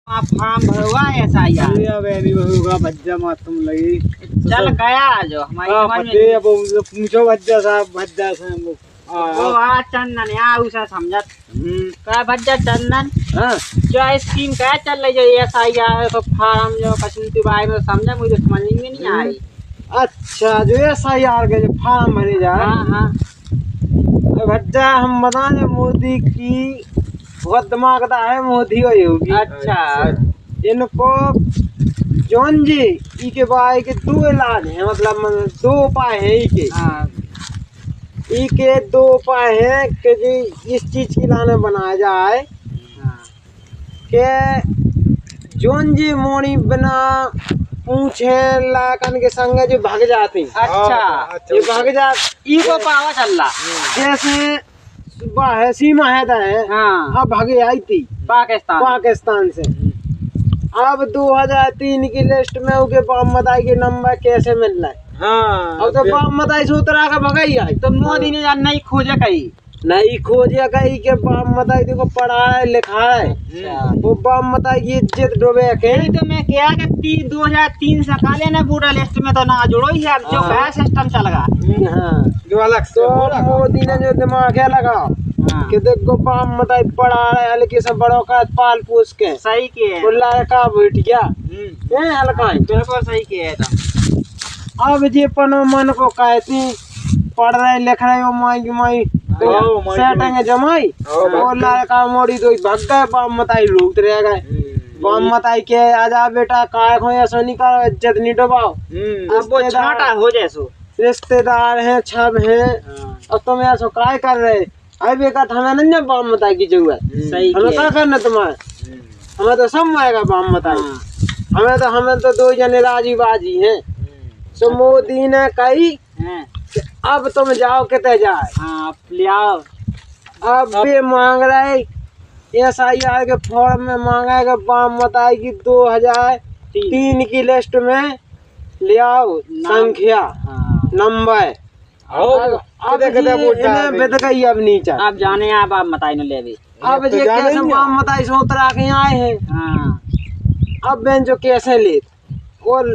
आप फार्म भरवा ऐसा यार होगा भज्जा मार तुम लगी चल गया जो हमारी समझ में अब पूछो भज्जा साहब भज्जा से वो आ चंदन या उसे समझत का भज्जा चंदन जो स्कीम क्या चल रही जो ऐसा यार तो फार्म जो कसमती बाई में समझा मुझे समझ में नहीं आ रही। अच्छा जो ऐसा यार के जो फार्म भरे जा हाँ हाँ भज्जा हम बताएं मोदी की बहुत दिमागदा है मोदी होगी। अच्छा इनको जौन जी ई के बाई के दो इलाज है मतलब दो उपाय है ई के ई के दो उपाय है कि जी इस चीज की लाने बनाया जाए कि जौन जी मोड़ी बिना पूछे लाकन के संग जो भाग जाती। अच्छा ये भाग जा ई को पावा चल रहा जैसे है सीमा है हाँ अब भागे आई थी पाकिस्तान से। अब 2003 की लिस्ट में उनके बाप मताई के नंबर कैसे मिल रहा है। अब तो बाप मताई से उतरा का भगाई आई तो मोदी ने यार नहीं खोजा कहीं नहीं खोजिया कहीं के बाप मताई देखो पढ़ा है लिखा है वो बाप मताई की इज्जत डूबे के तो मैं क्या कि 2003 से काले ना बूढ़ा लिस्ट में तो ना जोड़ो ही यार जो है सिस्टम चल रहा हाँ जो अलग तो मोदी ने जो दिमाग है लगा कि देखो बाप मताई पढ़ा है हल्के से बड़ों का पाल पोस के सही किए का बैठ गया हल्का बिल्कुल सही किए अब जे पनो मन को कहती पढ़ रहे लिख रहे हो माई की माई सेटिंग जमाई और लड़का मोड़ी तो भग गए बाप मताई लूट रह गए बाप मताई के आजा बेटा काय को ऐसा नहीं करो इज्जत नहीं डुबाओ अब वो छाटा हो जैसो रिश्तेदार हैं छब हैं और तुम ऐसा काय कर रहे अरे बेटा हमें नहीं बाप मताई की जरूरत सही हमें क्या करना तुम्हारे हमें तो सब आएगा बाप मताई हमें तो दो जने राजी बाजी हैं। सो मोदी ने कही अब तुम जाओ कितने जाए ले आओ अब भी मांग रहे SIR के फॉर्म में मांगा है कि बाप मताई की 2003 की लिस्ट में ले आओ संख्या नंबर अब नीचे आप जाने आप मताई ने ले भी अब जे कैसे बाप मताई से उतरा के आए हैं अब बेन जो कैसे ले और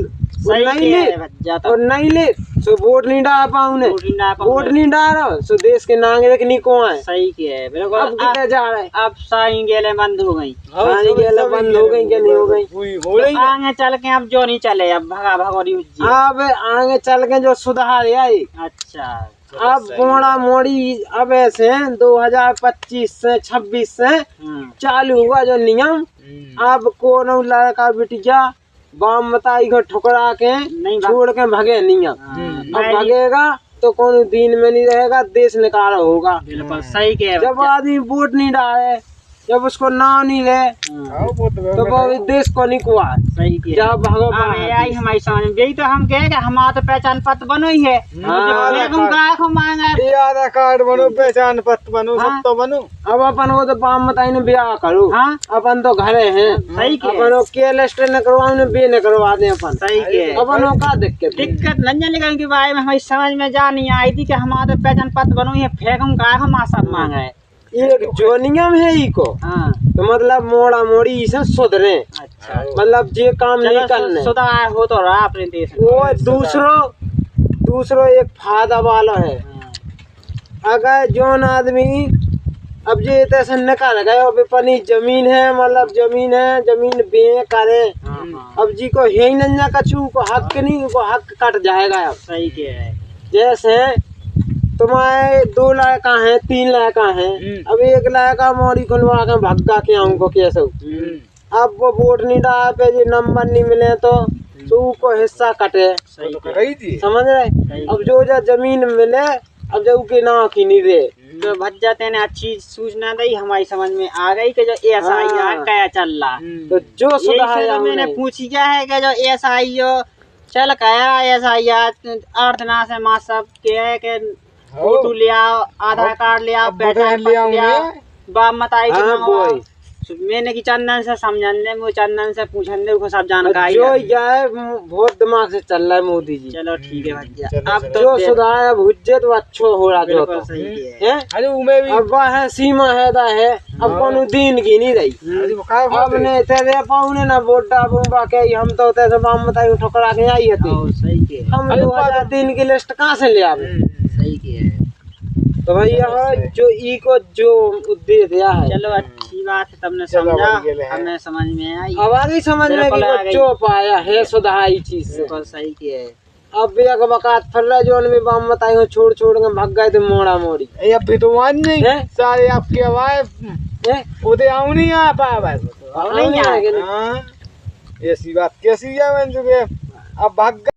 नहीं ले सो वोट नहीं डाल पाऊने वोट नहीं डाल सो देश के नागरिक नहीं को आए सही किया बिल्कुल। अब कितने जा रहे अब सारी गेले बंद हो गई बंद हो गई क्या नहीं हो गई आगे चल के अब जो नहीं चले अब भगोरी अब आगे चल के जो सुधार आई। अच्छा अब मोड़ा मोड़ी अब ऐसे 2025 से 26 से चालू हुआ जो नियम अब कौन लड़का बिटिया बाप मताई को ठुकरा के नहीं छोड़ के भगे नहीं अब भगेगा तो कौन दिन में नहीं रहेगा देश निकाल होगा। बिल्कुल सही कह जब आदमी वोट नहीं डाले जब उसको नाम नहीं ले तो वो देश को नहीं कुआ सही किया आई हमारी समझ में यही तो हम कहे हमारा तो पहचान पत्र बनो ही है आधार कार्ड बनो पहचान पत्र बनो सब तो बनो। अब अपन को तो बाप मताई ने ब्याह करो अपन तो घरे हैं सही अपन के लिस्ट न करवा बे न करवा दे अपन सही के अपन का दिक्कत लंजन निकल के बारे में हमारी समझ में जा नहीं आई थी कि हमारा तो पहचान पत्र बनो है फेंकूं का हम सब मांगा है एक जो नियम है ई को तो मतलब मोड़ा मोड़ी इसे सुधरे। अच्छा मतलब जे काम नहीं करने सुधार हो तो रहा अपने देश वो दूसरो एक फायदा वाला है। अगर जोन आदमी अब जे तैसे निकाल गए अब अपनी जमीन है मतलब जमीन बे करे अब जी को है ही नन्या कछु को हक नहीं को हक कट जाएगा। अब सही के है जैसे तुम्हारे 2 लड़का हैं 3 लड़का हैं अब एक लड़का मोड़ी खुलवा के भगगा के हमको कैसे अब वो वोट नहीं डाल पे जी नंबर नहीं मिले तो को हिस्सा कटे समझ रहे। अब जो जमीन मिले अब जो के ना की नहीं दे तो भज्जा तेने अच्छी सूचना दी हमारी समझ में आ गई कि जो SIR क्या चल रहा तो जो सुधार मैंने पूछी क्या है कि जो SIR चल क्या SIR अर्थना से माँ सब के फोटो ले आओ आधार कार्ड ले आओ पहचान पत्र ले आओ बाप मताई मैंने की चंदन से समझने में चंदन से पूछने को सब जानकारी जो जाए बहुत दिमाग से चल रहा है मोदी जी। चलो ठीक है भैया, अब अब जो तो सुधार अब हुज्जे तो अच्छो हो रहा जो बिल्कुल तो सही है। हैं? अरे उमे भी अब वह है सीमा है दा है अब कोनो दिन की नहीं रही। अरे वो का अब ने तेरे पाउने ना वोट डाबू बाके हम तो तैसे बाम बताई ठोकरा के आई हती। ओ, सही के हम 2003 की लिस्ट कहाँ से ले आवे? सही के है। तो भैया जो ई को जो उद्देश्य दिया है चलो अच्छी बात है, तुमने चलो समझा, बढ़िया है। हमें समझ में आई। अब आगे समझ में बिल्कुल कि आ वो गई। जो पाया है सुधार ई चीज से। बिल्कुल सही के है। अब भी एक वकात फर रहा जो भी बाम बताई हो छोड़ छोड़ के भाग गए थे मोड़ा मोड़ी। ये अभी तो मान नहीं हैं? सारे आपके आवाज हैं? उदे आऊ नहीं आ पाया भाई अब नहीं आएंगे। हाँ ऐसी बात कैसी है मैं अब भाग